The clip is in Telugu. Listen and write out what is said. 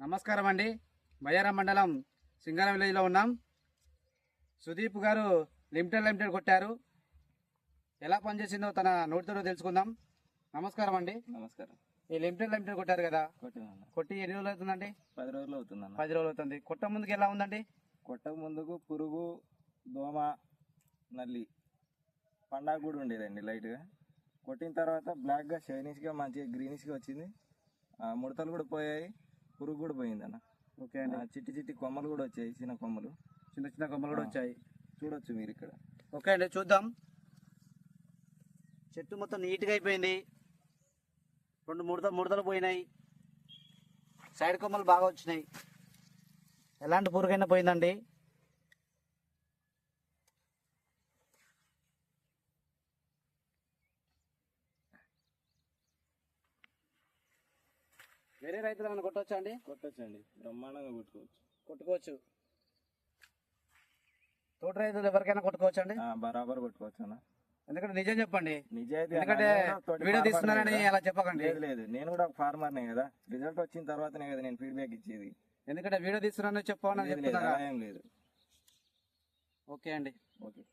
నమస్కారం అండి. బయ్యారం మండలం సింగారం విలేజ్లో ఉన్నాం. సుదీప్ గారు లిమిటెడ్ కొట్టారు. ఎలా పనిచేసిందో తన నోటితో తెలుసుకుందాం. నమస్కారం అండి. నమస్కారం. ఈ లిమిటెడ్ కొట్టారు కదా, కొట్టి ఎన్ని రోజులు అవుతుందండి? 10 రోజులు అవుతుందన్న. 10 రోజులు అవుతుంది. కొట్ట ముందుకు ఎలా ఉందండి? కొట్టక ముందుకు పురుగు, దోమ, నల్లి, పండాగ కూడా ఉండేదండి లైట్గా. కొట్టిన తర్వాత బ్లాక్గా, షైనిష్గా, మంచిగా గ్రీనిష్గా వచ్చింది. ముడతలు కూడా పోయాయి, పురుగు కూడా పోయిందన్న. ఓకే అండి. చిట్టి కొమ్మలు కూడా వచ్చాయి, చిన్న కొమ్మలు కూడా వచ్చాయి. చూడొచ్చు మీరు ఇక్కడ. ఓకే అండి, చూద్దాం. చెట్టు మొత్తం నీట్గా అయిపోయింది. 2 ముడతలు పోయినాయి. సైడ్ కొమ్మలు బాగా వచ్చినాయి. ఎలాంటి పురుగైనా పోయిందండి. వేరే రైతులు ఏమైనా కొట్టవచ్చా అండి? కొట్టొచ్చండి, బ్రహ్మాండంగా కొట్టుకోవచ్చు. తోట రైతులు ఎవరికైనా కొట్టుకోవచ్చు అండి? బరాబర్ కొట్టుకోవచ్చు అన్న. ఎందుకంటే నిజం చెప్పండి. నిజాయితీ. ఎందుకంటే వీడియో తీస్తున్నారని అలా చెప్పకండి. లేదు, నేను కూడా ఒక ఫార్మర్నే కదా. రిజల్ట్ వచ్చిన తర్వాతనే కదా నేను ఫీడ్బ్యాక్ ఇచ్చేది. ఎందుకంటే వీడియో తీస్తున్నారని చెప్పాలని చెప్తున్నా. ఏం లేదు. ఓకే అండి. ఓకే.